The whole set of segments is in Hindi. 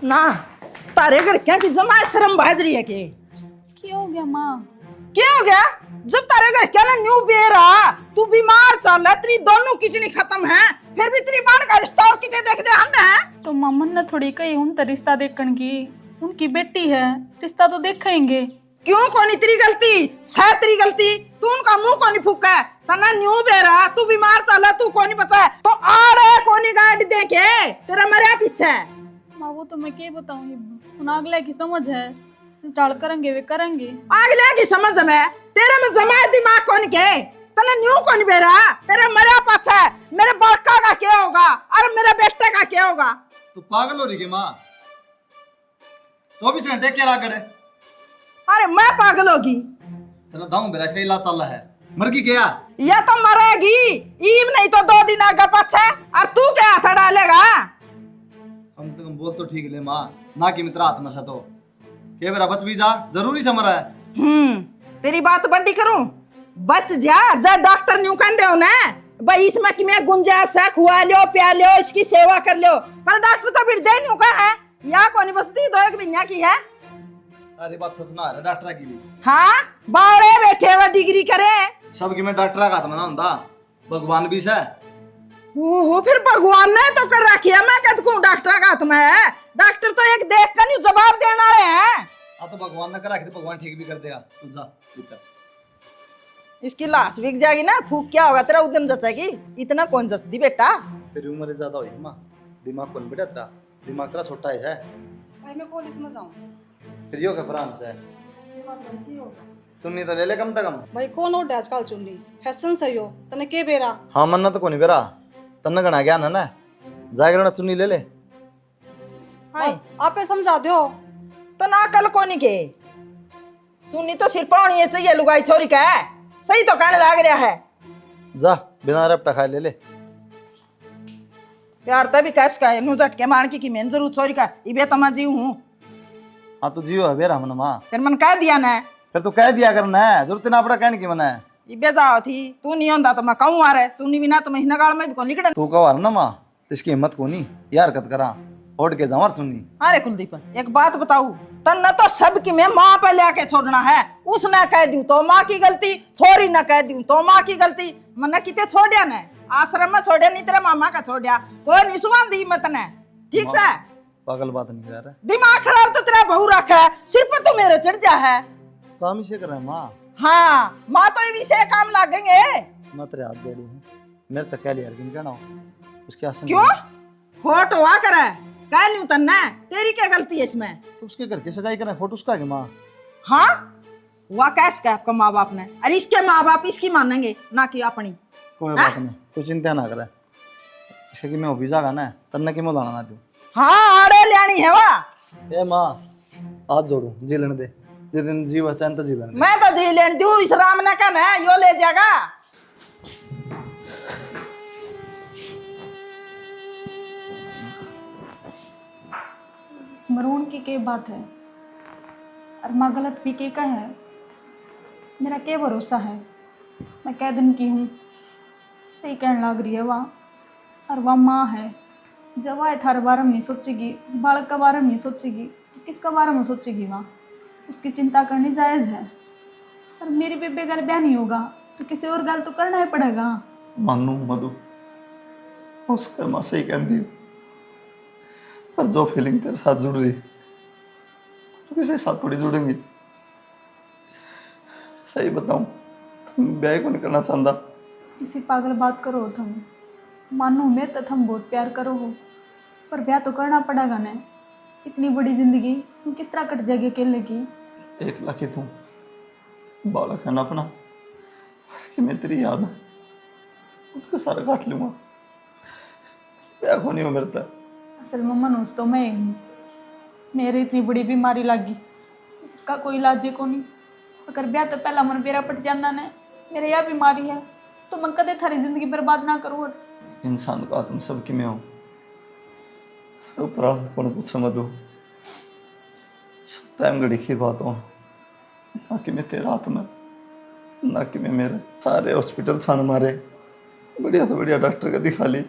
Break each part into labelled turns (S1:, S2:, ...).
S1: ना तारे घर क्या की जमा शर्म बाज रही है के
S2: क्या हो गया माँ?
S1: क्या हो गया? जब तारे घर क्या ना न्यू बेरा तू बीमार चल है, तेरी दोनों किडनी खत्म है, फिर भी तेरी बाण का रिश्ता और किते देख दे हम है।
S2: तो मामन ने थोड़ी कही हूं तो रिश्ता देखने की, उनकी बेटी है, रिश्ता तो देखेंगे।
S1: क्यों कोनी तेरी गलती? शायद तेरी गलती, तू उनका मुंह कोनी फूका है, तना न्यू बेरा तू बीमार चल है, तू कोनी बचा है तो आ रे कोनी गाड़ी देखे तेरा मरिया पीछे।
S2: माँ वो तो मैं क्या बताऊं, उन अगले की समझ है, जिस डाल करेंगे वे करेंगे।
S1: अगले की समझ में तेरे में जमा दिमाग कौन के? तना न्यू कौन बेरा तेरा मरिया पाछा है, मेरे बड़का का क्या होगा और मेरे बेटे का क्या होगा?
S3: तू पागल हो रही है माँ? 24 घंटे क्या रागड़ है?
S1: अरे मैं पागल होगी?
S3: तेरा दाऊ बेरा का इलाज चल रहा है, मर गई क्या?
S1: या तो मरेगी ईम नहीं तो 2 दिन आगे पाछे, और तू क्या हाथ डालेगा?
S3: कम से कम बोल तो ठीक ले माँ, ना कि मित्र हाथ में से तो के बेरा बच भी जा, जरूरी से मरा है।
S1: तेरी बात बड्डी करूं, बच जा जा डॉक्टर न्यू कहते हो ना भाई, इसमें कि मैं गुंजाइश है, खुआ लो पिया लो इसकी सेवा कर लो, पर डॉक्टर तो फिर दे न्यू का है या कोनी बसती दो एक बिन्या की है।
S3: सारी बात सच ना है डॉक्टर की भी।
S1: हाँ बावड़े बैठे हुए डिग्री करे
S3: सब की मैं डॉक्टर का हाथ में ना होता, भगवान भी से।
S1: ओहो फिर भगवान ने तो कर रखी है, मैं कहता हूँ डॉक्टर का हाथ में है, डॉक्टर तो एक देख कर नहीं जवाब देने वाले हैं।
S3: हाँ तो भगवान ने करा तो भगवान ठीक भी कर देगा, तू जा ठीक
S1: इसकी लाश बिक जाएगी ना, फूक क्या होगा तेरा उद्यम जचेगी, इतना कौन जच दी बेटा?
S3: तेरी उम्र ज्यादा हुई माँ, दिमाग कौन बेटा तेरा, दिमाग तेरा छोटा ही है।
S4: भाई मैं कॉलेज में जाऊँ?
S3: फिर यो के फ्रांस है, सुननी तो ले ले कम से कम।
S4: भाई कौन ओढ़ आजकल चुन्नी, फैशन सही हो तने के बेरा?
S3: हाँ मन्ना तो कोनी बेरा, तन्ना गणा गया ना जागरण चुन्नी ले ले।
S1: हाय
S4: आपे समझा दो
S1: तो ना कल कोनी के सुनी तो सिर पानी है चाहिए लुगाई छोरी का है, सही तो कहने लग रहा है।
S3: जा बिना रपटा खाए ले ले।
S1: प्यार तभी कैस का है नु झटके मार की मैं जरूर छोरी का इबे तो मैं जीव हूँ।
S3: हाँ तो जियो है बेरा मन माँ,
S1: फिर मन कह दिया ना,
S3: फिर तो कह दिया करना है, जरूरत ना अपना कहने की मना है।
S1: इबे जाओ थी तू नहीं होता तो मैं कहूँ आ रहे सुनी बिना तो महीना गाल में भी कौन निकले।
S3: तू कह ना माँ तो इसकी हिम्मत को नहीं यार हरकत करा ओढ़ के जाऊँ सुननी।
S1: अरे कुलदीप एक बात बताऊ, तन्ने तो सबकी मैं माँ पे लेके छोड़ना है, उसने कह दी तो माँ की गलती, छोरी न कह दी तो माँ की गलती, मन्ने किते छोड़िया ने आश्रम में छोड़िया नहीं तेरे मामा का छोड़िया, कोई निस्वान दी मत ने ठीक से।
S3: पागल बात नहीं कर रहा,
S1: दिमाग खराब तो तेरा बहू रखा है, सिर पर तो मेरे चढ़ जा है।
S3: काम ही से कर रहा है माँ।
S1: हाँ माँ तो ये से काम लागेंगे।
S3: मैं तेरे हाथ जोड़ू हूँ, मेरे तक कह लिया लेकिन कहना हो उसके आसन।
S1: क्यों होट हुआ करे कह लूं तन्ने, तेरी क्या गलती है इसमें?
S3: तो उसके घर के सगाई करें फोटो उसका के माँ।
S1: हाँ हुआ कैस का आपका माँ बाप ने, अरे इसके माँ बाप इसकी मानेंगे ना कि अपनी।
S3: कोई बात नहीं, तू चिंता ना करे, इसके कि मैं ऑफिस आगा ना तन्ने की मैं लाना ना दूँ।
S1: हाँ आड़े लेनी है वा।
S3: ए माँ हाथ जोड़ू जी लेने दे, जिस दिन जीव चैन तो जी लेने दे।
S1: मैं तो जी लेने दूँ, इस राम ने कहना है यो ले जाएगा।
S2: स्मरण की क्या बात है, और माँ गलत भी के का है, मेरा क्या भरोसा है, मैं कह दिन की हूँ, सही कहने लग रही है वहाँ, और वह माँ है, जब आए थारे बारे में नहीं सोचेगी, उस बालक का बारे में नहीं सोचेगी तो किसका बारे में सोचेगी वहाँ, उसकी चिंता करनी जायज़ है। और मेरी बेबे गल ब्याह नहीं होगा तो किसी और गल तो करना ही पड़ेगा।
S3: मानू मधु उसके माँ सही कहती हूँ, पर जो फीलिंग तेरे साथ जुड़ रही तो किसी के साथ थोड़ी जुड़ेंगी। सही बताऊं तुम ब्याह को नहीं करना चाहता।
S2: किसी पागल बात करो हो तुम, मानो मेरे तो तुम बहुत प्यार करो हो, पर ब्याह तो करना पड़ेगा ना, इतनी बड़ी जिंदगी तुम किस तरह कट जाएगी अकेले की।
S3: 1 लाख ही तू बालक है ना अपना, कि मैं तेरी याद है उसको सारा काट लूंगा, ब्याह को नहीं हो मेरे तक।
S2: असल में मनुष्य तो मैं ही हूँ, मेरी इतनी बड़ी बीमारी लगी जिसका कोई इलाज को नहीं, अगर ब्याह तो पहला मन बेरा पट जाना ने, मेरे यह बीमारी है तो मैं कदे थारी जिंदगी बर्बाद ना करूँ।
S3: इंसान का आत्म सबकी में हो, ऊपर कौन पूछे मधु, सब टाइम घड़ी की बात हो, ना कि मैं तेरा हाथ में ना कि मैं मेरे सारे हॉस्पिटल छान मारे, बढ़िया तो बढ़िया डॉक्टर का दिखा ली,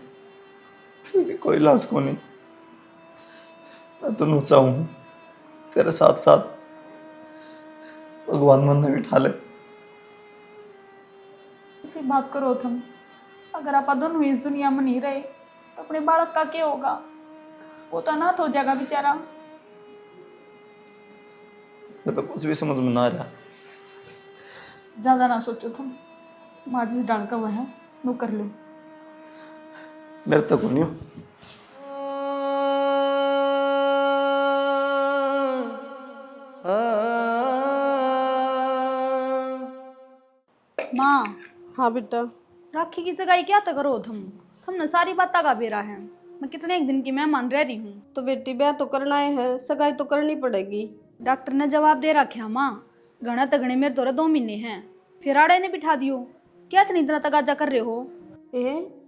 S3: फिर भी कोई इलाज को नहीं। मैं तो चाहूँ तेरे साथ साथ भगवान मन में बिठा ले।
S2: इसी बात करो तुम, अगर आप दोनों इस दुनिया में नहीं रहे तो अपने बालक का क्या होगा? वो तो अनाथ हो जाएगा बेचारा।
S3: मैं तो कुछ भी समझ में ना आ रहा।
S2: ज्यादा ना सोचो तुम, माँ जिस डाल का वह है वो कर लो।
S3: मेरे तक नहीं हो।
S2: माँ,
S4: हाँ बेटा।
S2: राखी की जगह क्या तक करो तुमने सारी बात का बेरा है। मैं कितने एक दिन की मेहमान रह रही हूँ।
S4: तो बेटी ब्याह तो करना ही है, सगाई तो करनी पड़ेगी।
S2: डॉक्टर ने जवाब दे रखा माँ, घना तगड़े मेरे तोरे 2 महीने हैं, फिर आड़े ने बिठा दियो। क्या इतनी इतना तगाजा कर रहे हो?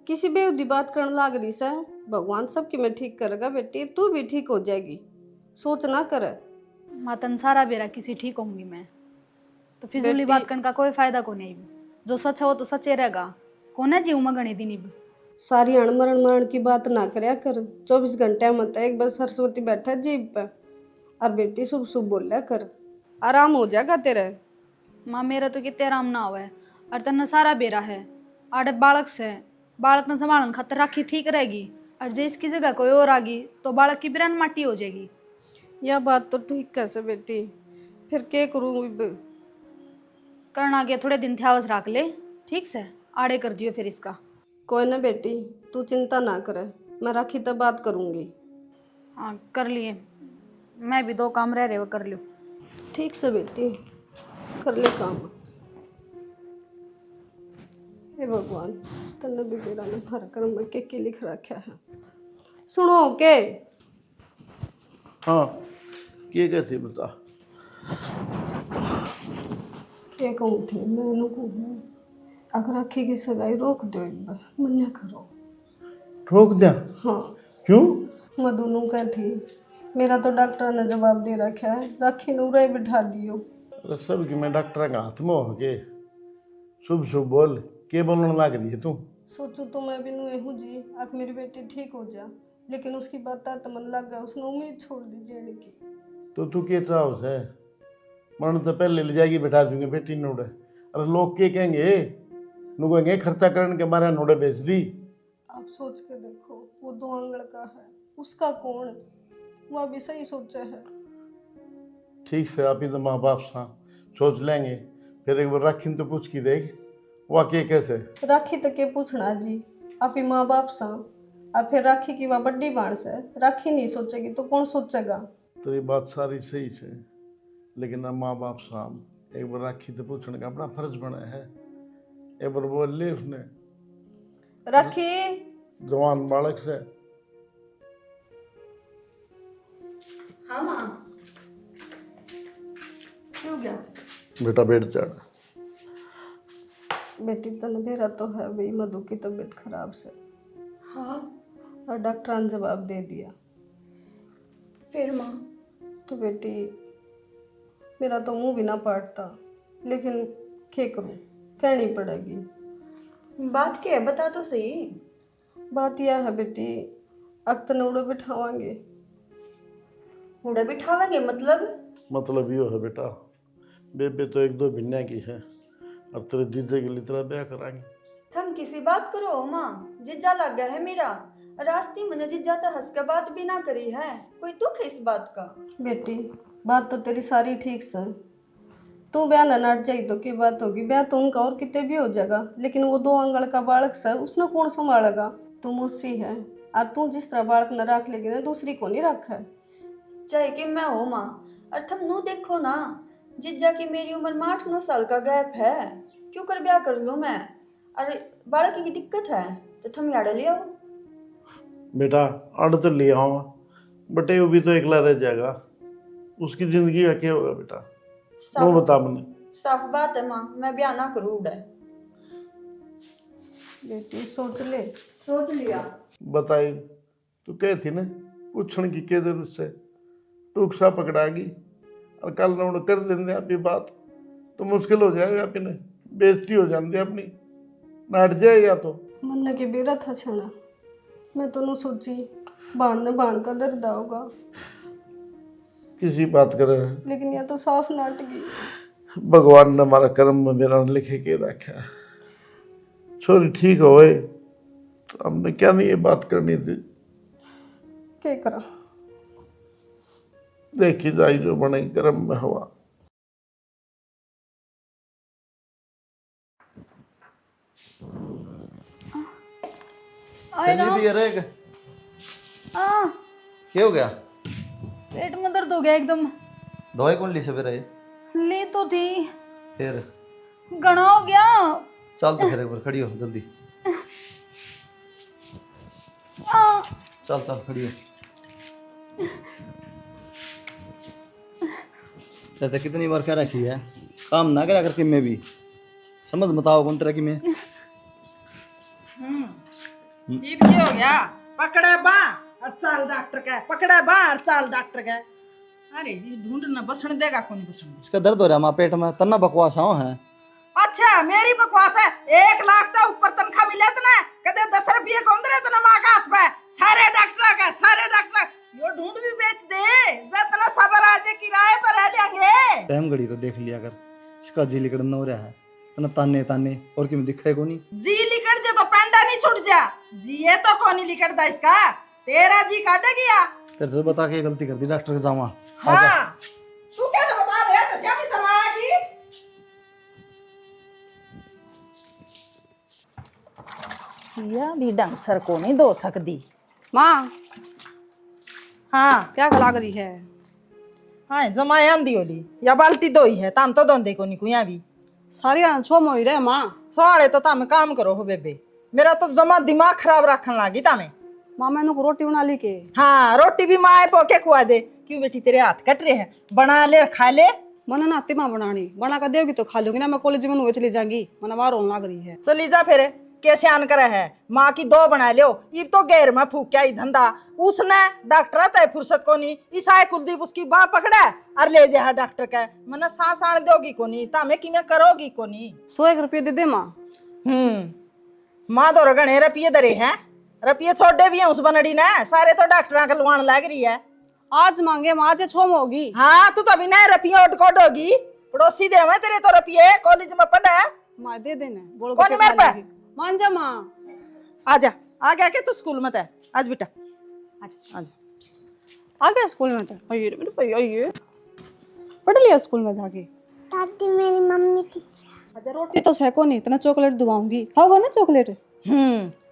S4: किसी बेहुदी बात करने लाग रही से। भगवान सबकी में ठीक करेगा बेटी, तू भी ठीक हो जाएगी, सोच ना कर।
S2: मातन सारा बेरा किसी ठीक होंगी मैं, तो फिजूली
S4: बेटी-
S2: बात करने का कोई फायदा को नहीं। जो सच है वो तो सचे रहेगा। कौन है जीव में गणे दिन इब।
S4: सारी अणमरण मरण की बात ना करया कर। 24 घंटे मत एक बार सरस्वती बैठा जीभ पे। और बेटी शुभ शुभ बोलिया कर, आराम हो जाएगा तेरे।
S2: माँ मेरा तो कितने आराम ना हुआ है, और तन्ने सारा बेरा है। आड़े बालक से, बालक ने संभालन खातर राखी ठीक रहेगी, और जे इसकी जगह कोई और आ गई तो बालक की बिरान माटी हो जाएगी।
S4: यह बात तो ठीक कैसे बेटी, फिर क्या करूँ इब?
S2: करना गया थोड़े दिन ध्यावस रख ले, ठीक से आड़े कर दियो फिर इसका।
S4: कोई ना बेटी, तू चिंता ना करे, मैं राखी तब बात करूँगी।
S2: हाँ कर लिए, मैं भी 2 काम रह रहे वो कर लूँ।
S4: ठीक से बेटी, कर ले काम। हे भगवान, तन्ने भी मेरा ने हर कर्म में के लिख रखा है। सुनो के
S5: हाँ, ये कैसे बता?
S4: क्या कहूँ थी मैं उनको, अगर राखी की सगाई रोक दो एक बार, मना करो।
S5: ठोक दिया?
S4: हाँ,
S5: क्यों?
S4: मैं दोनों का थी, मेरा तो डॉक्टर ने जवाब दे रखा है, राखी ने उरे बिठा दियो।
S5: अरे सब कि मैं डॉक्टर का हाथ में हो के शुभ शुभ बोल के बोलने लग रही है तू?
S4: सोचो तो मैं भी नुए हूँ जी, अब मेरी बेटी ठीक हो जा, लेकिन उसकी बात तो मन लग गया, उसने उम्मीद छोड़ दी जीने की।
S5: तो तू के चाहो से मन तो पहले ले जाएगी बैठा दूंगे बेटी नोड़े। अरे लोग के कहेंगे, नु कहेंगे खर्चा करने के बारे नोड़े बेच दी।
S4: आप सोच के देखो, वो 2 आंगड़ का है, उसका कौन? वह भी सही सोचा है।
S5: ठीक से आप ही तो माँ बाप सा सोच लेंगे, फिर एक बार राखी तो पूछ की देख वह के कैसे।
S4: राखी तक के पूछना जी, आप ही माँ बाप सा, अब फिर राखी की वह बड़ी बांस है, राखी नहीं सोचेगी तो कौन सोचेगा?
S5: तेरी बात सारी सही से, लेकिन अब माँ बाप साम एक बार राखी तो पूछने का अपना फर्ज बना है। एक बार बोल ले उसने
S4: राखी,
S5: जवान बालक से।
S2: हाँ माँ, क्यों गया?
S5: बेटा बैठ जा।
S4: बेटी तन बेरा तो है भाई, मधु की तबीयत खराब से।
S2: हाँ
S4: और डॉक्टर ने जवाब दे दिया।
S2: फिर माँ?
S4: तो बेटी मेरा तो मुंह भी ना पड़ता, लेकिन क्या करूं, कहनी पड़ेगी।
S2: बात क्या है बता तो सही।
S4: बात यह है बेटी, अब तो नौड़े बिठावांगे।
S2: मुड़ा बिठावेंगे
S5: मतलब यो है बेटा, बेबे तो 1-2 महीने की है और तेरे जीजे के लिए तेरा ब्याह कराएंगे।
S6: थम किसी बात करो माँ, जिज्जा लग गया है मेरा। रास्ते में जिज्जा तो हंस के बात भी ना करी है, कोई दुख है इस बात का?
S4: बेटी बात तो तेरी सारी ठीक से, तू ब्याह न नट जाई तो की बात होगी, ब्याह तो उनका और कितने भी हो जाएगा, लेकिन वो 2 आंगड़ का बालक से उसने कौन संभालेगा? तू मुझसी है, और तू जिस तरह बालक न रख लेगी ना, दूसरी को नहीं रखा है।
S6: चाहे कि मैं हो माँ, और थम नू देखो ना, जिज्जा की मेरी उम्र में 8-9 साल का गैप है, क्यों कर ब्याह कर लूँ मैं? अरे बालक की दिक्कत है तो थम याद ले आओ।
S5: बेटा अड़ तो ले आऊँ, बटे वो भी तो एकला रह जाएगा, उसकी जिंदगी का क्या होगा बेटा? वो बता मैंने।
S6: साफ बात है माँ, मैं ब्याह ना करूँ उड़े।
S4: बेटी सोच ले।
S6: सोच लिया।
S5: बताई तू कह थी ना पूछने की क्या जरूरत से, टूक सा पकड़ागी और कल न कर देंगे आप ये बात तो मुश्किल हो जाएगा, अपने बेइज्जती हो जाती अपनी, नाट जाए या तो।
S4: मन के बेरा था छना, मैं तो नू सोची बाण ने बाण का दर्द होगा,
S5: किसी बात करे।
S4: लेकिन यह तो साफ नाटकी।
S5: भगवान ने हमारा कर्म में मेरा लिखे के रखा। छोरी ठीक होए तो हमने क्या नहीं ये बात करनी थी।
S4: क्या करा?
S5: देखी जाए जो बने कर्म में हुआ।
S3: चलिए दी अरे क्या हो गया?
S2: पेट में दर्द हो गया एकदम।
S3: दवाई कौन ली सवेरे?
S2: ली तो थी,
S3: फिर
S2: घना हो गया।
S3: चल तो फिर एक बार खड़ी हो जल्दी। चल चल खड़ी हो। कहते कितनी बार कह रखी है काम ना करा करके मैं भी समझ बताओ कौन तरह की मैं।
S1: ईद क्या हो गया? पकड़ा बा और चाल डॉक्टर का, पकड़ा बा और चाल डॉक्टर का। अरे ये ढूंढना बसने देगा कौन बसने।
S3: इसका दर्द हो रहा है माँ पेट में, तना बकवास आओ है।
S1: अच्छा मेरी बकवास है? 1 लाख तो ऊपर तनख्वाह मिले तो ना कदे 10 रुपये कौन दे तो ना माँ का हाथ पे सारे डॉक्टर का, सारे डॉक्टर यो ढूंढ भी बेच दे जितना सबर आ जाए किराए पर रह लेंगे।
S3: टाइम घड़ी तो देख लिया कर, इसका जी लिकड़न हो रहा है तना ताने ताने और क्यों दिख रहे को नहीं।
S1: जी लिकड़ जे तो पेंडा नहीं छूट जा, जी ये तो कौन लिकड़दा इसका, तेरा जी काटे गया।
S3: तेरे तो बता के गलती कर दी डॉक्टर के जामा।
S1: हाँ तू क्या तो बता दे तो श्यामी तमाड़ा की। या भी ढंग सर को नहीं दो सकती।
S4: माँ
S1: हाँ
S4: क्या गला करी है?
S1: हाँ जमाया आंधी होली या बाल्टी दो ही है ताम तो दोंदे को नहीं कुया भी
S4: सारी छो मोई रे माँ।
S1: छोड़े तो ताम काम करो हो बेबे, मेरा तो जमा दिमाग खराब रखने लगी तामे।
S4: माँ मैंने को रोटी बना ली के।
S1: हाँ रोटी भी माए पोके खुआ दे। क्यों बेटी तेरे हाथ कट रहे हैं, बना ले खा ले।
S4: मना ना आती माँ बनानी, बना कर देगी तो खा लूंगी ना। मैं कॉलेज में हुए चली जाऊंगी, मना बाहर होने लग रही है।
S1: चली जा फिर कैसे आन करे है, माँ की 2 बना लियो। ये तो गैर में फूक क्या ही धंधा। उसने डॉक्टर तय फुर्सत को नहीं, ईसाई कुलदीप उसकी बाह पकड़ा और ले जा डॉक्टर का। मैंने सांस आने दोगी को नहीं तामे कि मैं करोगी को नहीं।
S4: 100 रुपये दे दे माँ।
S1: माँ तो रगणे रुपये दरे हैं, रुपये छोड़े भी हैं उस बनड़ी ने, सारे तो डॉक्टर का लुआन लग रही है।
S4: आज मांगे माँ, आज छो में होगी।
S1: हाँ तू तो अभी नए रुपये उठकोट होगी, पड़ोसी दे मैं तेरे तो रुपये कॉलेज में पढ़ा।
S4: माँ दे देने बोल
S1: कौन मेरे पे?
S4: मान जा माँ।
S1: आजा आ गया के तू स्कूल में था आज बेटा?
S4: आजा
S1: आजा
S4: आ गया स्कूल में तो। आइए मेरे भैया, आइए पढ़ लिया स्कूल में जाके।
S7: दादी मेरी मम्मी की
S4: अच्छा रोटी तो सेको नहीं, इतना चॉकलेट दुआऊंगी, खाओगा ना चॉकलेट?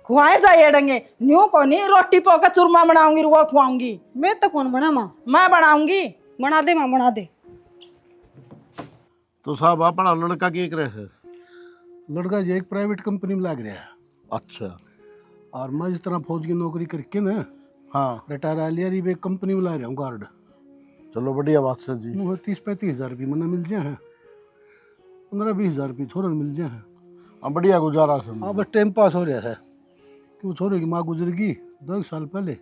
S1: खुआए जाइए डंगे न्यू को नहीं, रोटी पोका चूरमा बनाऊंगी रुआ खुआऊंगी।
S4: मैं तो कौन बना माँ?
S1: मैं बनाऊंगी।
S4: बना दे माँ, बना दे।
S5: तो साहब अपना लड़का की रहे है?
S8: लड़का ये एक प्राइवेट कंपनी में लग रहा है।
S5: अच्छा।
S8: और मैं जिस तरह फौज की नौकरी करके ना
S5: हाँ
S8: रिटायर आ लिया, एक कंपनी में ला रहा हूँ गार्ड।
S5: चलो बढ़िया बात है जी।
S8: मुझे 30-35 हज़ार रुपये मना मिल जाए हैं, 15-20 हज़ार रुपये छोरे मिल जाए हैं।
S5: हाँ बढ़िया गुजारा सुन।
S8: हाँ बस टाइम पास हो रहा है कि वो छोरे की माँ गुजर गई 2 साल पहले,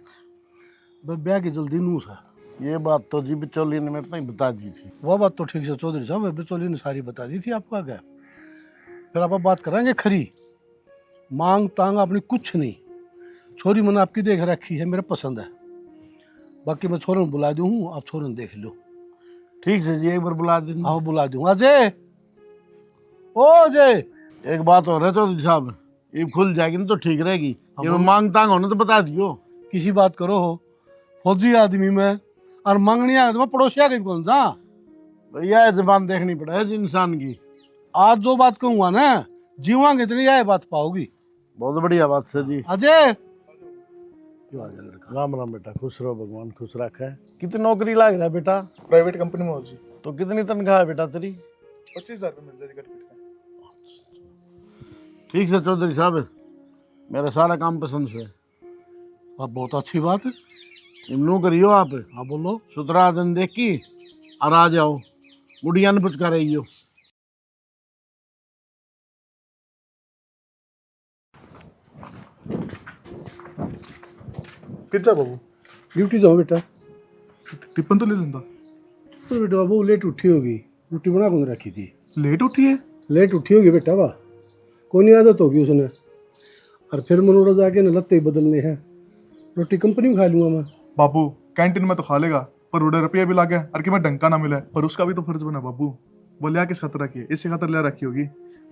S8: बस ब्याह की जल्दी नूस है।
S5: ये बात तो जी बिचौली ने मेरे को बता दी थी।
S8: वह बात तो ठीक से चौधरी साहब बिचौली ने सारी बता दी थी आपका क्या। फिर आप बात करेंगे खरी, मांग तांग अपनी कुछ नहीं, छोरी मैंने आपकी देख रखी है, मेरा पसंद है। बाकी मैं छोरन बुला दूँ हूँ, आप छोरन देख लो।
S5: ठीक है जी, एक बार बुला देना।
S8: हाँ बुला दूँ। अजय, ओ अजय,
S5: एक बात और है चौधरी साहब, ये खुल जाएगी ना तो ठीक रहेगी। ये मांग तांग होने तो बता दियो।
S8: किसी बात करो हो, फौजी आदमी में और मांगनी आदमी में पड़ोसिया के कौन सा
S5: भैया जबान देखनी पड़े जी इंसान की।
S8: आज जो बात कहूँगा ना जीवांगे इतनी यह बात पाओगी।
S5: बहुत बढ़िया बात है जी।
S8: अजय लड़का,
S5: राम राम बेटा, खुश रहो, भगवान खुश रखा है। कितनी नौकरी लाग रहा है बेटा?
S9: प्राइवेट कंपनी में हो जी।
S5: तो कितनी तनख्वाह है बेटा तेरी?
S9: 25,000 रुपये मिल जाएगी कट
S5: ठीक है चौधरी साहब, मेरा सारा काम पसंद से।
S8: अब बहुत अच्छी बात है।
S5: इमनू करियो आप।
S8: हाँ बोलो।
S5: सुतरा दिन देख की और आ जाओ, गुड़िया ने पुचका रही हो।
S9: कितना बाबू
S8: ड्यूटी जाओ बेटा।
S9: टिप्पन तो ले लेंदा।
S8: तो बेटा बाबू लेट उठी होगी, रोटी बना कौन रखी थी?
S9: लेट उठी है?
S8: लेट उठी होगी बेटा, वाह कोई आदत होगी उसने। और फिर मनोरंजन जाके न लत्ते ही बदलने हैं, रोटी कंपनी में खा लूँगा मैं।
S9: बाबू कैंटीन में तो खा लेगा, पर उड़े रुपया भी लागे और कि मैं डंका ना मिले, पर उसका भी तो फर्ज बना बाबू। वो लिया किस खातर रखी है? इसी खातर लिया रखी होगी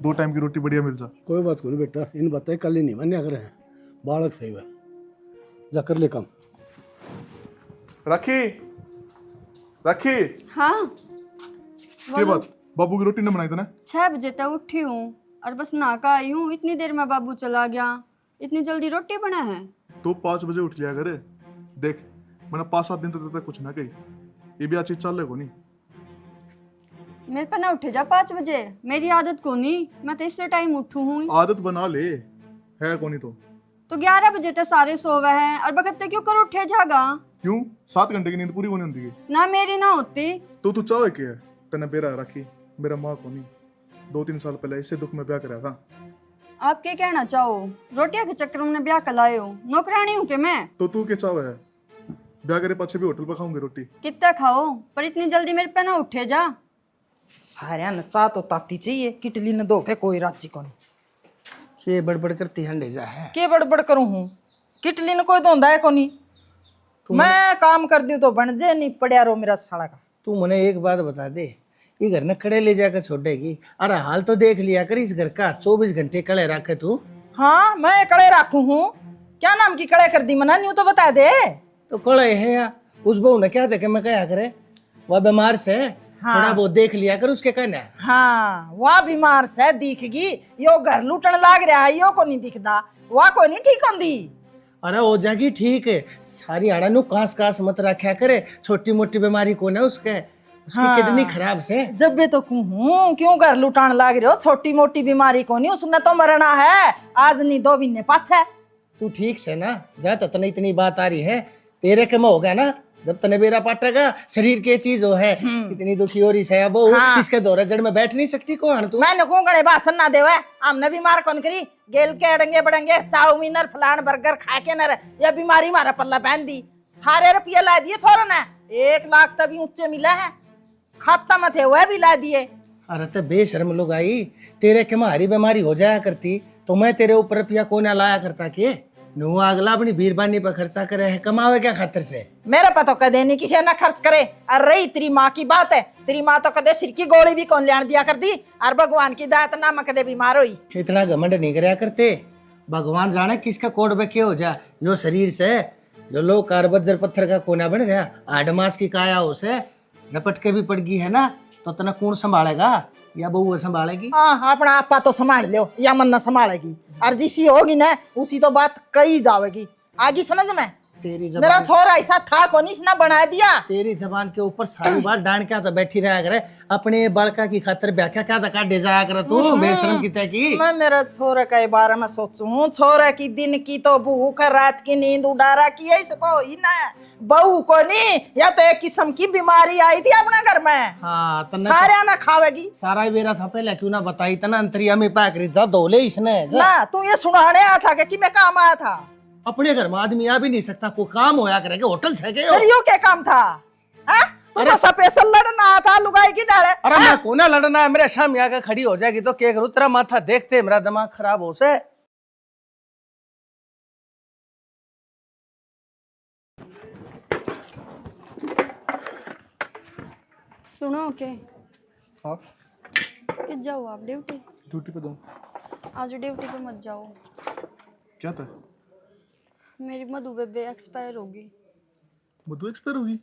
S9: 2 टाइम की रोटी बढ़िया मिल जा।
S8: कोई बात नहीं बेटा, इन बातें कल ही नहीं मान्या करे हैं, बालक सही है, जा कर ले काम।
S9: राखी राखी
S6: हाँ
S9: के बात बाबू की रोटी ने बनाई तूने?
S6: 6 बजे तक उठी हूँ और बस नहा का आई हूँ, इतनी देर में बाबू चला गया। इतनी जल्दी रोटी बना है?
S9: तो 5 बजे उठ लिया करे। देख मैंने 5-7 दिन तक तो कुछ ना कही, ये भी अच्छी चल को नहीं।
S6: मेरे पे ना उठे जा 5 बजे, मेरी आदत को नहीं, मैं तो इससे टाइम उठू हूँ।
S9: आदत बना ले, है को नहीं तो
S6: 11 बजे तक सारे सोवे हैं और बकते क्यों कर उठे जागा?
S9: क्यों? 7 घंटे की नींद पूरी होनी होती है
S6: ना मेरी ना होती।
S9: तो तू चाहे क्या है? तेने बेरा रखी, मेरा माँ को नहीं। 2-3 साल पहले इससे दुख में ब्याह कराया था।
S6: आप क्या कहना चाहो? रोटियां के चक्कर में ब्याह कलाए हो? नौकरानी हूँ के मैं?
S9: तो तू क्या चाहे है? ब्याह करे पाछे भी होटल पर खाऊंगी रोटी।
S6: कितना खाओ, पर इतनी जल्दी मेरे पे ना उठे जा।
S1: सारे न चाह तो ताती चाहिए, किटली न दो के कोई राजी को नहीं।
S8: ये बड़बड़ करती हंडे जा है।
S1: के बड़बड़ करूं हूँ? किटली न कोई धोंदा है को नहीं। मैं काम कर दी तो बन जे, नहीं पड़िया रो मेरा साला का।
S10: तू मने एक बात बता दे, ये घर ने कड़े ले जाकर छोड़ेगी? अरे हाल तो देख लिया कर इस घर का, 24 घंटे कड़े रखे तू।
S1: हाँ मैं कड़े रखू हूँ, क्या नाम की कड़े कर दी मना, न्यू तो बता दे।
S10: तो कड़े है या उस बहू ने क्या देखे मैं क्या करे? वह बीमार से
S1: हाँ।
S10: थोड़ा बहुत देख लिया कर उसके कहना।
S1: हाँ वह बीमार से दिखेगी, यो घर लूटन लाग रहा है, यो को नहीं दिखदा, वह को नहीं ठीक होंदी।
S10: अरे हो जाएगी ठीक है, सारी आड़ा नु कास कास मत रखा करे, छोटी मोटी बीमारी को ना उसके उसकी
S1: हाँ।
S10: किडनी खराब से।
S1: जब भी तो कहूँ क्यों घर लुटान लाग रहे हो, छोटी मोटी बीमारी को नहीं, उसने तो मरना है, आज नहीं 2 महीने पाछे।
S10: तू ठीक से ना जा, तने इतनी बात आ रही है तेरे के में होगा ना, जब तने बेरा पाटेगा शरीर के चीज हो है। इतनी दुखी हो रही है वो,
S1: हाँ।
S10: इसके दौरे जड़ में बैठ नहीं सकती कौन तू?
S1: मैंने को गणे भाषण ना देवे, हमने बीमार कौन करी, गेल के अड़ंगे बड़ंगे चाउमीन और फलान बर्गर खा के न ये बीमारी मारा पल्ला पहन दी। सारे रुपये ला दिए छोरा ने, 1 लाख तभी ऊंचे मिला है, खाता में थे वह भी ला दिए।
S10: अरे तो बेशर्म लोग आई, तेरे के मारी बीमारी हो जाया करती तो मैं तेरे ऊपर रुपया को ना लाया करता के? नु अगला अपनी बीरबानी पर खर्चा करे है, कमावे क्या खातिर से?
S1: मेरे पता कदे नहीं किसी ना खर्च करे। अरे रही तेरी माँ की बात है, तेरी माँ तो कदे सिर की गोली भी कौन लियान दिया कर दी, और भगवान की दात ना मैं कदे बीमार हुई।
S10: इतना घमंड नहीं करया करते, भगवान जाने किसका कोड में क्या हो जा। यो शरीर से जो लोग कारबज्जर पत्थर का कोना बन रहा, 8 मास की काया हो से रपट के भी पड़ गई है ना, तो तना कौन संभालेगा? या बहू संभालेगी?
S1: हाँ अपना आपा तो संभाल लो, या मन ना संभालेगी, और जिसी होगी ना उसी तो बात कही जाएगी। आगे समझ में?
S10: तेरी
S1: मेरा
S10: जबान,
S1: छोरा ऐसा था को नहीं, इसने बना दिया।
S10: तेरी जबान के ऊपर सारी बात डांड क्या तो बैठी रहा करे, अपने बालका की खातिर व्याख्या क्या तक दे जाया कर तू बेशरम किते की।
S1: मैं मेरा छोरा के बारे में सोचूं, छोरा की दिन की तो भूख, रात की नींद उड़ा रखी है, इसको ही ना बहू को नहीं, या तो एक किस्म की बीमारी आई थी अपने घर में।
S10: हाँ तन्ने
S1: सारे ना खावेगी
S10: सारा ही बेरा था पहले क्यों ना बताई तना अंतरिया में पाकरी जा धोले इसने जा।
S1: ना। तू ये सुनाने आया था कि मैं काम आया था?
S10: अपने घर में आदमी आ भी नहीं सकता, कोई काम होया करेगा, होटल से गए
S1: फिर यो क्या काम था? हाँ? तू तो स्पेशल लड़ना आया था लुगाई की डाले।
S10: अरे मैं कोना लड़ना है, मेरे सामने आकर खड़ी हो जाएगी तो क्या करूं? तेरा माथा देखते मेरा दिमाग खराब हो से।
S6: सुनो के
S9: हाँ
S6: कि जाओ आप ड्यूटी?
S9: ड्यूटी पे जाऊँ?
S6: आज ड्यूटी पे मत जाओ,
S9: क्या था?
S6: मेरी मधु बेबे एक्सपायर होगी।
S9: मधु एक्सपायर होगी?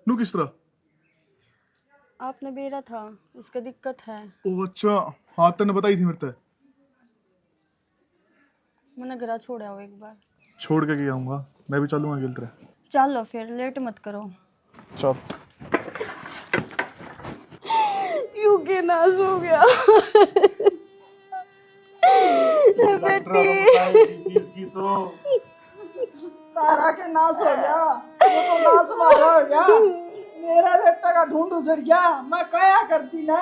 S9: नू किस तरह?
S6: आपने बेरा था, उसका दिक्कत है।
S9: ओ अच्छा, हाँ तने बताई थी मेरे से।
S6: मैंने घर छोड़ा हो एक बार।
S9: छोड़ के गया हूँ, मैं भी चलूंगा गिल तेरे।
S6: चलो फिर, लेट मत करो।
S9: चल।
S6: यू के नाश हो गया बेटी।
S1: तारा के नाश हो गया, वो तो नाश मारा हो गया, मेरा बेटा का ढूंढ उजड़ गया, मैं क्या करती ना।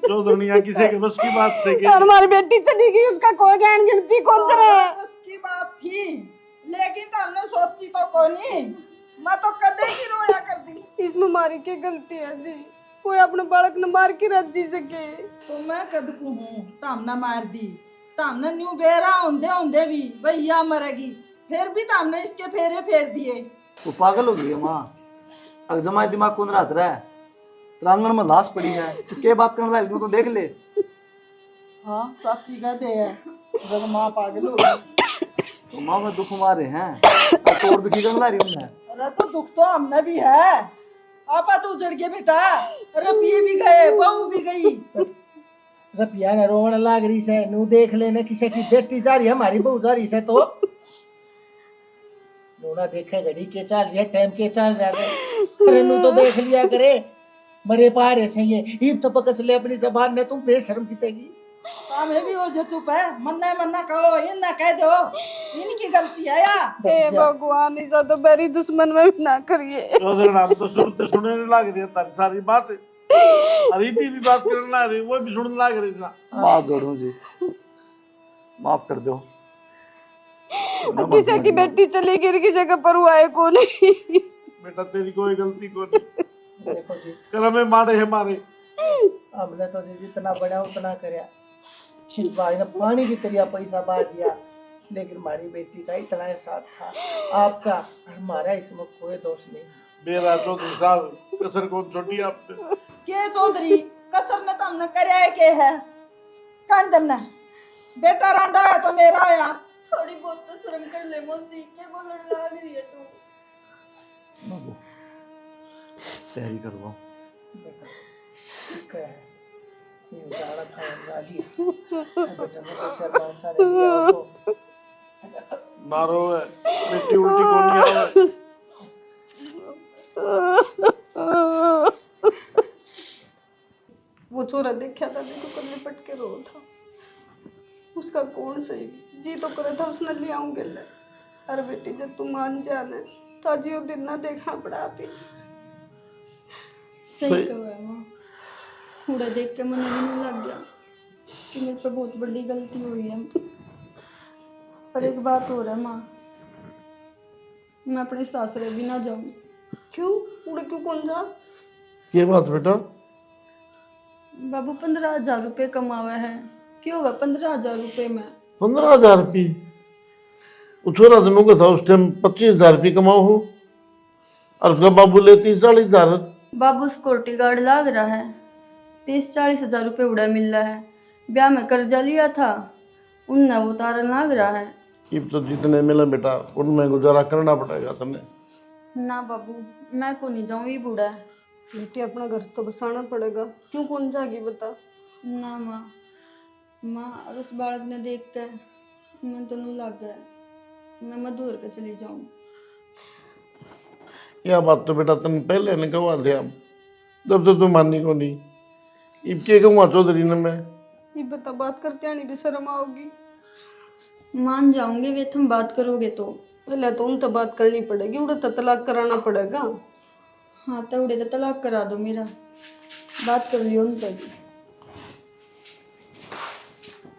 S5: जो दुनिया किसी के बस की बात से
S6: और हमारी बेटी चली गई, उसका कोई ज्ञान गिनती कौन करे?
S1: उसकी बात थी, लेकिन तो हमने सोची तो कोई नहीं, मैं तो कदे ही रोया कर दी।
S6: इसमें हमारी क्या गलती है जी? कोई अपने बालक ने मार के रख जी सके
S1: तो मैं कद को हूँ, तो हमने मार दी, तो हमने न्यू बेरा होंदे होंदे भी भैया मरेगी, फिर भी तो हमने इसके फेरे फेर दिए।
S3: वो पागल हो गई है माँ। अगर जमाए दिमाग कौन रात रहा है, तेरा आंगन में लाश पड़ी है, तो क्या बात करना है, तो देख ले।
S1: हाँ साची कहते हैं जब माँ पागल हो गई।
S3: तो माँ में दुख मारे हैं, अब तो और दुखी करना रही हूँ मैं।
S1: अरे तो दुख तो हमने भी है। आपा तू उजड़ के बेटा, अरे पिए भी गए, बहू भी गई।
S10: रपिया ने रोवन लाग रही से, नू देख लेने किसी की बेटी जा रही है, हमारी बहू जा रही से, तो नूना देखे घड़ी के चाल रही है, टाइम के चाल रहा है। अरे नू तो देख लिया करे, मरे पारे से ये तो पकस ले अपनी जबान ने, तुम बेशर्म कितेगी।
S1: हमें भी वो जो चुप है, मन्ना कहो, इन ना कह दो, इनकी गलती है या।
S4: हे भगवान, ऐसा तो मेरी दुश्मन में भी ना करिए।
S5: तो नाम तो सुनते सुनने लग रही है तारी सारी बात। अरे भी बात करने लग रही, वो भी सुनने लग रही ना।
S3: माँ जोड़ो जी, माफ कर दो।
S4: किसी की बेटी चली गिर की जगह पर हुआ है को नहीं।
S5: बेटा तेरी कोई गलती को नहीं,
S10: देखो जी,
S5: कर्म में मारे है मारे।
S10: हमने तो जी जितना बड़ा उतना करया, इस भाई ने पानी की तरह पैसा बहा दिया, लेकिन हमारी बेटी का इतना ही साथ था, आपका हमारा इसमें कोई दोष नहीं।
S5: मेरा चौधरी साहब कसर कौन छोटी आपने।
S1: के चौधरी कसर ने तो हमने करया है के है, कान दमना बेटा रांडा है तो मेरा है।
S6: थोड़ी बहुत तो शर्म कर ले मौसी, क्या बोलने लग रही है तू।
S3: बाबू तैयारी करवाओ।
S10: बेटा ठीक है, ये जाना था जाली बेटा ने तो शर्मा सारे दिया उसको।
S5: मारो है बेटी उल्टी कौन नहीं आवे।
S4: वो छोरा देखा था, देखो कर लिपट के रो था, उसका कौन सही जी तो करे था उसने ले आऊंगे ले। अरे बेटी जब तू मान जाने तो आज ये दिन ना देखना पड़ा आप ही।
S6: सही कहा है माँ, थोड़ा देख के मन नहीं लग गया कि मेरे पे बहुत बड़ी गलती हुई है। पर एक बात हो रहा है माँ, मैं अपने सासरे भी ना जाऊँ।
S4: क्यों उड़े क्यों कौन जा?
S5: ये बात बेटा,
S6: बाबू 15,000 रुपये कमावे हैं, क्यों हुआ 15,000 रुपये में?
S5: 15,000 रुपये छोरा दिनों का था उस टाइम 25,000 रुपये कमाओ हो, और उसका बाबू ले 30-40,000।
S6: बाबू सिक्योरिटी गार्ड लाग रहा है, 30-40 हज़ार रुपये उड़ा मिल रहा है। ब्याह में कर्जा लिया था, उनने वो उतारन लाग रहा है।
S5: अब तो जितने मिले बेटा उनमें गुजारा करना पड़ेगा तुम्हें।
S6: ना बाबू मैं को नहीं जाऊँ, ये बूढ़ा है।
S4: बेटी अपना घर तो बसाना पड़ेगा, क्यों कौन जाएगी बता।
S6: ना माँ और उस बालक ने देख के मैं तो नहीं लग गया, मैं मधुर के चली जाऊँ।
S5: यह बात तो बेटा तुम पहले ने कहा थे, हम जब तो तुम मानी को नहीं, अब के कहूँगा चौधरी ने मैं।
S4: ये बता बात करते आनी भी शर्म आओगी।
S6: मान जाऊंगे वे, तुम बात करोगे तो।
S4: पहले तो उन तो बात करनी पड़ेगी, उड़े तो तलाक कराना पड़ेगा।
S6: हाँ तो उड़े तो तलाक करा दो मेरा, बात कर लियो उन पर।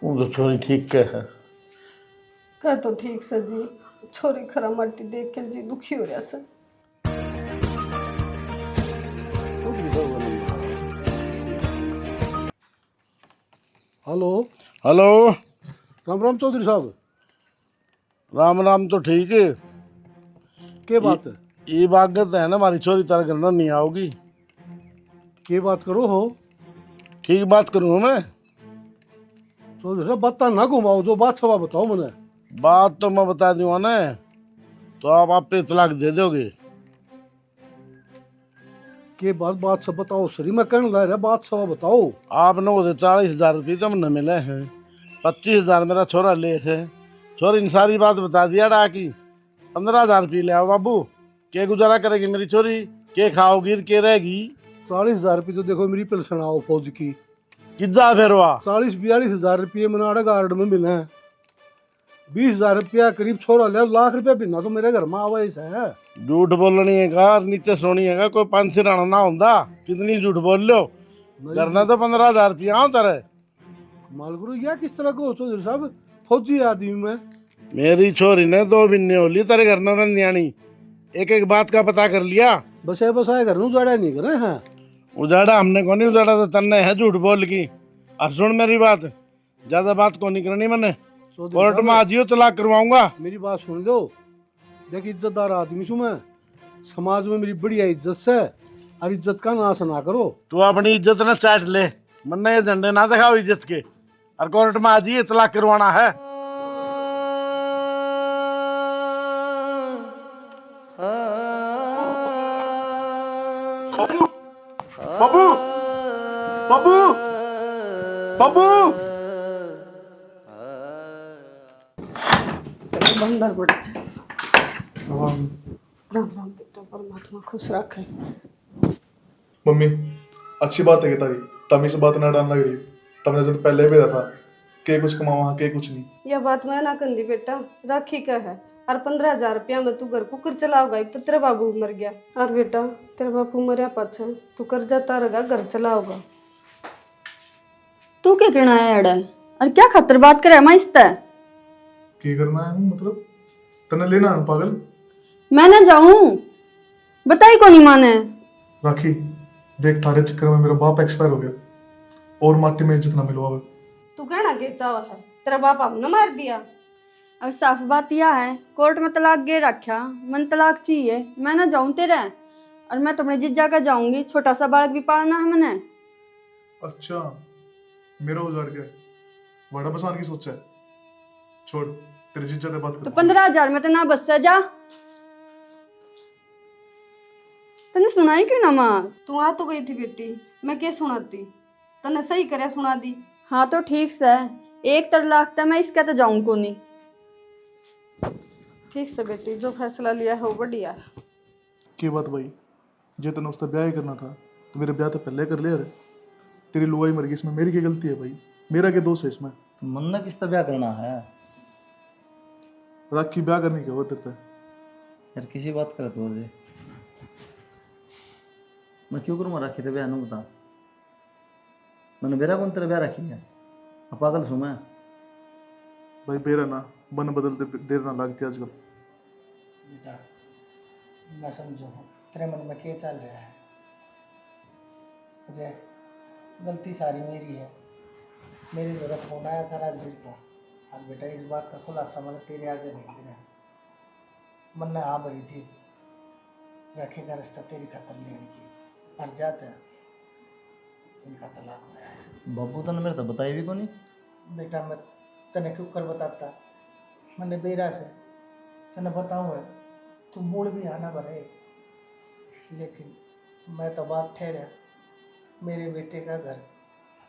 S5: वो तो छोरी ठीक कह है।
S4: कह तो ठीक सर जी, छोरी खरा माटी देख के जी दुखी हो रहा sir.
S8: Hello
S5: hello,
S8: Ram Ram Chaudhary साहब,
S5: राम राम तो ठीक है।
S8: के बात है?
S5: ये बागत है ना, हमारी छोरी तारा करना नहीं आओगी।
S8: के बात करो हो?
S5: ठीक बात करूँ मैं।
S8: चौधरी साहब बता ना घुमाओ, जो बात सवा बताओ मैंने।
S5: बात तो मैं बता दूंगा ना, तो आप पे तलाक दे दोगे।
S8: के बात सब बताओ सरी, मैं कहने लग रहा बात सवा बताओ।
S5: आपने वो 40,000 रुपये तो हमने मिले हैं, 25,000 मेरा छोरा ले है। छोरी ने सारी बात बता दिया डाकी, 15,000 रुपये ले आओ बाबू। के गुजारा करेगी मेरी छोरी, के खाओगी के रहेगी।
S8: 40,000 रुपये तो देखो मेरी पेंशन आओ फौज की,
S5: कितना फिर हुआ?
S8: 40-42,000 रुपये मैंने गार्ड में मिले हैं। 20,000 रुपया करीब छोरा ले, लाख रुपया बिना तो मेरे घर में आवा है।
S5: झूठ बोलनी है का, नीचे सोनी है कोई 5 सिराना ना होता। कितनी झूठ बोल लो, करना तो 15,000 रुपया आओ तेरे।
S8: मालगुरु या किस तरह को चौधरी साहब, फौजी आदमी में।
S5: मेरी छोरी ने 2 महीने हो ली तेरे घर में रंधियानी, एक एक बात का पता कर लिया।
S8: बसाए घर में उजाड़ा नहीं करे हैं।
S5: उजाड़ा हमने को नहीं उजाड़ा, तो तन्ने है झूठ बोल की। अब सुन मेरी बात, ज्यादा बात को नहीं करनी मैंने। कोर्ट में आज तलाक करवाऊंगा।
S8: मेरी बात सुन लो, देख इज्जतदार आदमी छू मैं, समाज में मेरी बढ़िया इज्जत से, और इज्जत का नाश ना करो।
S5: तू अपनी इज्जत न चाट ले, मन्ने ये झंडे ना दिखाओ इज्जत के, और कोर्ट में आज ही इतला करवाना है। बाबू बाबू बाबू
S4: बंदर बड़े राम राम बेटा, परमात्मा खुश रखे।
S9: मम्मी अच्छी बात है कि तारी तमी से बात ना डालना गरीब, तुमने जब पहले भी रहा था के कुछ कमाओ वहाँ के कुछ नहीं।
S4: यह बात मैं ना कंदी बेटा, राखी का है, और 15,000 रुपया में तू घर कुकर चलाओगा। एक तो तेरा बाबू मर गया, और बेटा तेरा बापू मरिया पाछा तू कर्जा तारेगा, घर चलाओगा।
S6: तू क्या करना है अड़ा, और क्या खातर बात करे मैं इससे?
S9: की करना है मतलब तने लेना है पागल?
S6: मैं ना जाऊं, बताई को नहीं माने।
S9: राखी देख थारे चक्कर में मेरा बाप एक्सपायर हो गया और माटी में इज्जत ना मिलवा।
S4: तू कहना के चाह है, तेरा बाप हमने मार दिया।
S6: अब साफ बात यह है, कोर्ट में तलाक गे रखा, मन तलाक चाहिए, मैं ना जाऊं तेरे, और मैं तुम्हारे जिज्जा का जाऊंगी, छोटा सा बालक भी पालना है मैंने।
S9: अच्छा मेरा उजाड़ गया, बड़ा बसान की सोचा है, छोड़ तेरे जीजा से बात
S6: तो
S9: कर।
S6: 15,000 में तो ना बस जा, तने सुनाई क्यों ना मार?
S4: तू आ तो गई थी बेटी, मैं क्या सुनाती, तने सही करे सुना दी।
S6: हाँ तो ठीक से, एक तलाक था मैं इसका तो जाऊं को नहीं।
S4: ठीक से बेटी, जो फैसला लिया है वो बढ़िया है।
S9: की बात भाई, जे तने उसका ब्याह ही करना था तो मेरे ब्याह तो पहले कर लिया रे। तेरी लुगाई मर गई, इसमें मेरी क्या गलती है भाई? मेरा क्या दोष है इसमें?
S3: मन ने किसका ब्याह करना है?
S9: राखी ब्याह करने क्या होता है?
S3: यार किसी बात करे तो मुझे मैं क्यों करूँगा राखी ते ब्याह? बता मैंने बेरा कौन तेरा ब्याह रखी है? अब पागल सू मैं
S9: भाई बेरा ना मन बदलते देर ना लगती आजकल।
S10: बेटा मैं समझो हूँ तेरे मन में क्या चल रहा है। अजय गलती सारी मेरी है, मेरी जरूरत फोन आया था राजवीर का, और बेटा इस बात का खुलासा मैंने तेरे आगे नहीं किया। मन ने हाँ भरी थी राखी का रिश्ता तेरी खातर लेने की, और जाते इनका तलाक हुआ है।
S3: बाबू तने मेरे तो बताई भी कौन?
S10: बेटा मैं तने क्यों कर बताता, मैंने बेरा से तने बताऊँ तू मूड भी आना भरे, लेकिन मैं तो बाप ठहरा, मेरे बेटे का घर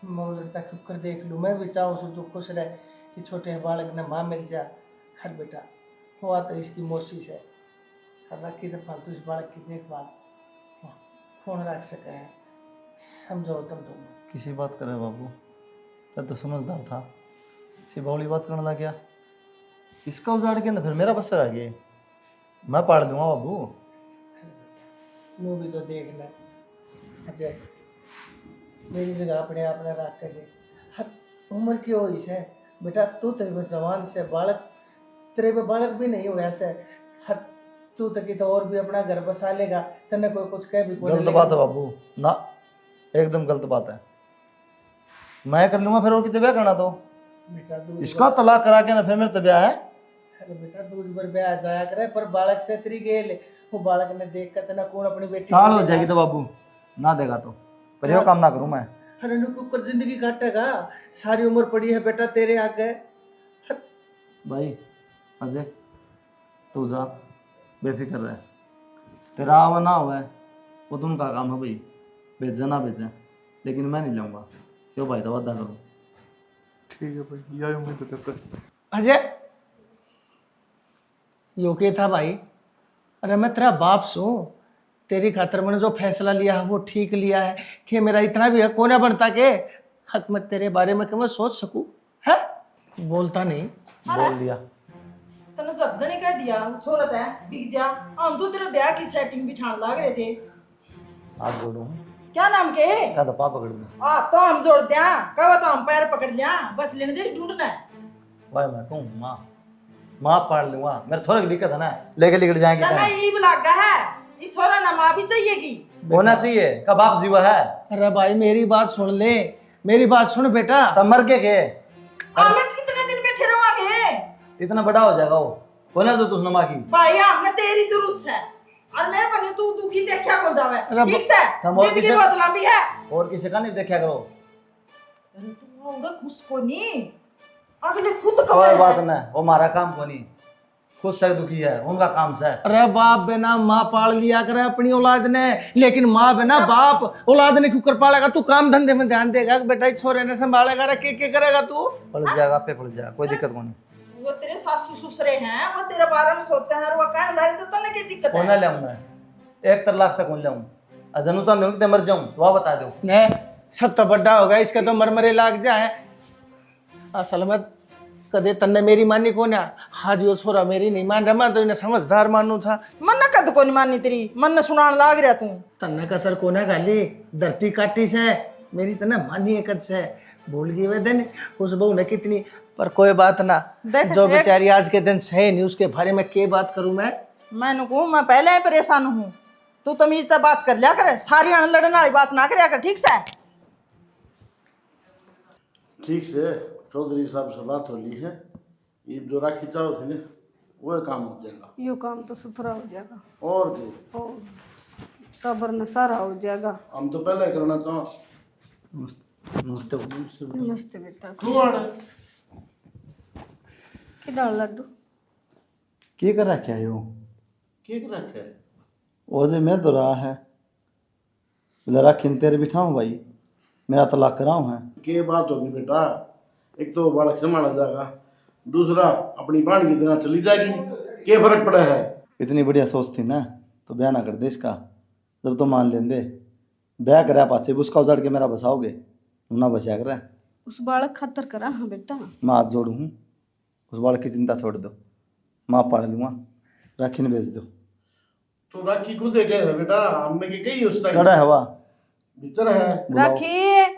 S10: मैं उजड़ता क्यों कर देख लूँ। मैं भी चाहूँ सो तू खुश रहे कि छोटे बालक ने माँ मिल जा। हर बेटा हुआ तो इसकी मौसी से, हर रखी तो फालतू इस बालक की देखभाल कौन रख सके है, समझो तुम
S3: किसी बात करे बाबू, तब तो समझदार था, इसी बावली बात करने लग गया। इसका उजाड़ के ना फिर मेरा बस्सा आ गया, मैं पाड़ दूंगा बाबू।
S10: नू भी तो देख ले अजय, मेरी जगह अपने आप ने रख के दे। हर उम्र की हो इसे बेटा, तू तेरे पे जवान से बालक, तेरे पे बालक भी नहीं हुआ से, हर तू तक तो और भी अपना घर बसा लेगा, तने कोई कुछ कह भी कोई
S3: गलत बात है बाबू ना, एकदम गलत बात है। मैं कर लूंगा फिर, और कितने ब्याह करना तो
S10: बेटा दूध
S3: इसका तलाक करा के ना फिर मेरे तो ब्याह है।
S10: अरे बेटा दूध भर ब्याह जाया करे, पर बालक से तेरी गेल वो बालक ने देख कर तना कौन अपनी बेटी
S3: साल हो जाएगी तो बाबू ना देगा तो, पर यो काम ना करूं मैं।
S10: अरे नु कुकर जिंदगी काटेगा, सारी उम्र पड़ी है बेटा तेरे आगे।
S3: भाई अजय तू जा, बेफिक्र रह, तेरा आवा ना हुआ है वो तुम का काम है भाई, भेजे ना भेजे, लेकिन मैं नहीं लूँगा, क्यों भाई तो वादा करो।
S9: ठीक है भाई, यही उम्मीद है तेरे पे।
S10: अजय यो के था भाई, अरे मैं तेरा बाप सू, तेरी खातर मैंने जो फैसला लिया है वो ठीक लिया है, कि मेरा इतना भी हक कोना बनता के हक मैं तेरे बारे में कि मैं सोच सकूं है। बोलता नहीं
S3: बोल दिया
S1: तने जब ने कह दिया छोरत है बिक जा, हम तो तेरे ब्याह की सेटिंग भी ठान लाग रहे थे।
S3: हाथ जोड़ू
S1: क्या नाम के?
S3: क्या तो पा पकड़ लूँ
S1: तो हम जोड़ दिया, कब तो हम पैर पकड़ लिया, बस लेने दे ढूंढना है।
S3: भाई मैं कहूँ माँ पाड़ लूंगा, मेरे छोरे की दिक्कत है ना, लेके लिखट जाएंगे
S1: तना ईब लागा है, ये छोरा ना माँ भी चाहिएगी,
S3: होना चाहिए का बाप जीवा है।
S10: अरे भाई मेरी बात सुन ले, मेरी बात सुन बेटा।
S3: तब मर के
S1: हमें कितने दिन बैठे रहोगे?
S3: इतना बड़ा हो जाएगा वो, बोला तो तुझ नमा की
S1: भाई हमने तेरी जरूरत है, और मैं बनू तू दुखी देखा को जावे
S3: अरे
S1: ठीक से
S3: हम और
S1: जिंदगी
S3: किसे-
S1: बहुत लंबी है।
S3: और किसी का नहीं देखा करो।
S1: अरे तू उड़ा खुश को नहीं अगले खुद
S3: कोई
S1: कमाए
S3: बात नहीं, वो हमारा काम को नहीं, खुद से दुखी है उनका काम से।
S10: अरे बाप बिना माँ पाल लिया करे अपनी औलाद ने, लेकिन माँ बिना बाप औलाद ने क्यों कर पालेगा? तू काम धंधे में ध्यान देगा कि बेटा इस छोरे ने संभालेगा रे, के करेगा तू?
S3: पलट जाएगा पे पलट जाएगा, कोई दिक्कत को नहीं।
S1: वो तेरे सासू ससुरे हैं वो तेरे बारे में सोचा है और वो कहनदारी तो तने की दिक्कत
S3: कौन
S1: है।
S3: ले आऊंगा 1 लाख तक कौन ले आऊं? अजनू तो अंदर कितने मर जाऊं तो वह बता दो।
S10: ने सब तो बड्डा होगा, इसके तो मरमरे लाग जाए। असल में कदे तन्ने मेरी मानी को ना, हाँ जी वो छोरा मेरी नहीं मान रहा, मैं तो इन्हें समझदार मानू था।
S1: मन न कद को नहीं माननी तेरी, मन न सुनान लाग रहा तू।
S10: तन्ने का सर कोना गाली धरती काटी से मेरी तना मानी एकद से भूल गई वे दिन उस बहू ने कितनी। पर कोई बात ना,
S1: देख,
S10: जो
S1: एक-
S10: बेचारी आज के दिन सही नहीं उसके बारे में के बात करूं मैं?
S1: मैं कहूँ मैं पहले ही परेशान हूँ, तू तमीज से बात कर लिया कर, सारी अण लड़ने वाली बात ना करया कर ठीक से।
S5: ठीक से चौधरी साहब से बात हो ली है, ये जो राखी चाहो थी ना वो काम हो जाएगा।
S4: यो काम तो सुथरा हो जाएगा
S5: और क्या,
S4: और टबर न सारा हो जाएगा।
S5: हम तो पहले करना चाहो।
S3: नमस्ते।
S4: नमस्ते बेटा।
S5: क्यों आड़े
S4: कि डाल लड्डू
S3: की कर रखा है यो?
S5: केक रखे है?
S3: ओजे मेरे तो रहा है, बोला राखी ने तेरे बिठाऊं भाई, मेरा तलाक कराऊं है।
S5: के बात होगी बेटा, एक तो बालक संभाला जाएगा, दूसरा अपनी बाण की जगह चली जाएगी, के फर्क पड़ा है?
S3: इतनी बढ़िया सोच थी ना तो ब्याह ना कर दे इसका, जब तो मान लेंदे ब्याह करा पाछे उसका उजाड़ के मेरा बसाओगे ना बचा कर।
S4: उस बालक खातर करा। हाँ बेटा
S3: मैं हाथ जोड़ू हूँ, उस बालक की चिंता छोड़ दो, माँ पाल दूंगा, राखी ने भेज दो।
S5: तो राखी खुद कह रहे बेटा, हमने की कही उस टाइम
S3: कड़ा है हवा
S5: भीतर है।
S3: बुलाओ।
S4: राखी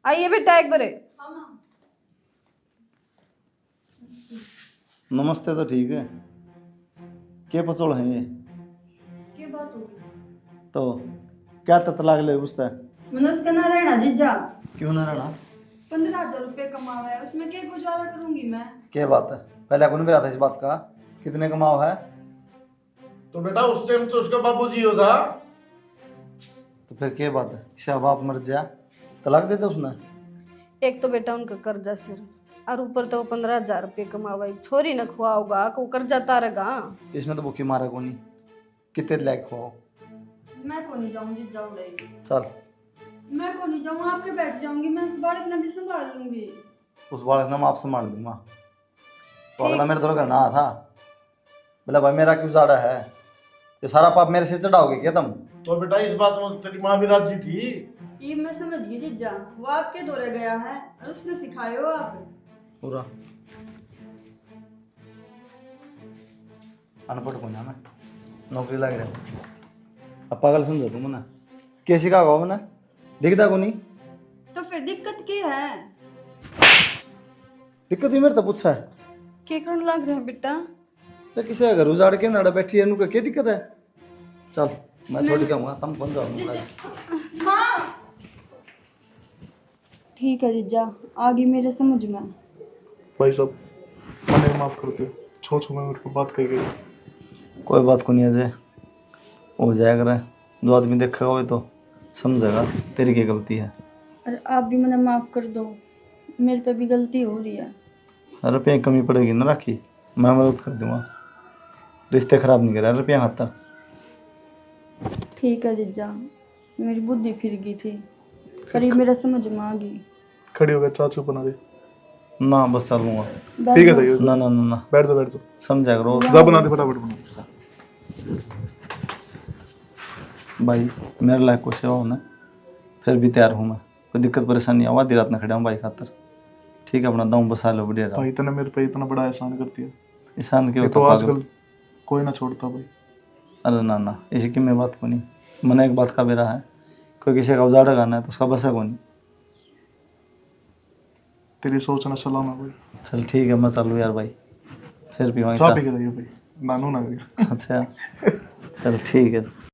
S4: आइए बेटा एक बारे।
S3: नमस्ते तो ठीक है, के पचोड़ है ये?
S6: क्या बात होगी?
S3: तो क्या तलाक ले उससे?
S6: मैंने उसका ना रहना जीजा,
S3: क्यों ना रहना?
S6: 15,000 रुपये कमावा है, उसमें क्या गुजारा करूंगी मैं?
S3: क्या बात है, पहले कौन भी रहा था इस बात का? कितने कमाओ है?
S5: तो बेटा उस टाइम तो उसका बाबूजी हो था।
S3: तो फिर क्या बात है, शाह बाप मर जा तलाक दे दो उसने।
S4: एक तो बेटा उनका कर्जा सिर और ऊपर तो 15,000 रुपये कमावा, छोरी न खुआओगा को कर्जा तारेगा।
S3: इसने तो भूखी मारा को नहीं, कितने लायक हो?
S6: मैं को नहीं जाऊंगी जीजा उड़ेगी,
S3: चल
S6: मैं को नहीं जाऊँ, आपके बैठ जाऊंगी, मैं उस बालक ने भी संभाल लूंगी।
S3: उस बालक नाम आप संभाल दूंगा। तो अगला मेरे तरह करना था, बोला भाई मेरा क्यों जाड़ा है, ये सारा पाप मेरे से चढ़ाओगे क्या तुम?
S5: तो बेटा इस बात में तेरी माँ भी राजी थी।
S6: ये मैं समझ गई जीजा, वो आपके दौरे गया है और उसने सिखाए हो आप।
S3: पूरा अनपढ़ को ना मैं नौकरी लग रहा हूँ, अब पागल समझो तुम ना, कैसी का गाँव ना दिखता को नहीं?
S6: तो फिर दिक्कत क्या है?
S3: दिक्कत ही मेरे तो पूछा है,
S4: के करण लग रहा है बेटा?
S3: तो किसी का घर उजाड़ के नाड़ा बैठी है, इनका क्या दिक्कत है? चल मैं छोड़ के आऊँगा, तुम बन जाओ।
S6: माँ ठीक है जीजा, आ गई मेरे समझ में।
S9: भाई साहब मैंने माफ़ कर दिया, छो छो में मेरे को बात कही गई।
S3: कोई बात को नहीं अजय, हो जाएगा रे, दो आदमी देखेगा वो तो समझेगा तेरी क्या गलती है।
S6: अरे आप भी मुझे माफ़ कर दो, मेरे पे भी गलती हो रही है।
S3: रुपये कमी पड़ेगी ना राखी, मैं मदद कर दूंगा, रिश्ते खराब नहीं करा रुपया खातर।
S6: ठीक है जीजा, मेरी बुद्धि फिर गई थी, पर ये मेरा समझ में आ गई।
S9: खड़ी हो गया, चाचू बना दे।
S3: ना बस चलूंगा।
S9: ठीक है सही
S3: ना ना ना ना
S9: बैठ जाओ बैठ जाओ,
S3: समझा करो
S9: जा बना दे फटाफट बना दे।
S3: भाई, मेरे लायक को सेवा होना, फिर भी तैयार हूँ मैं, कोई दिक्कत परेशानी आवा आधी रात में खड़ा हूँ भाई खातर। ठीक है अपना दाम बसा लो बढ़िया रहो।
S9: भाई तने मेरे पे इतना बड़ा एहसान कर दिया,
S3: इंसान के
S9: ये
S3: होता
S9: तो
S3: पागल।
S9: आजकल कोई ना छोड़ता भाई।
S3: अरे ना ना इसी की मैं बात को नहीं, मैंने एक बात का बेरा है, कोई किसी का उजाड़ा गाना है तो उसका बसा को नहीं।
S9: तेरी सोच ना सलाम है भाई।
S3: चल ठीक है मैं चलूँ यार भाई, फिर भी वहीं
S9: चाय पी के जाइए भाई, नानू ना करिए।
S3: अच्छा चल ठीक है।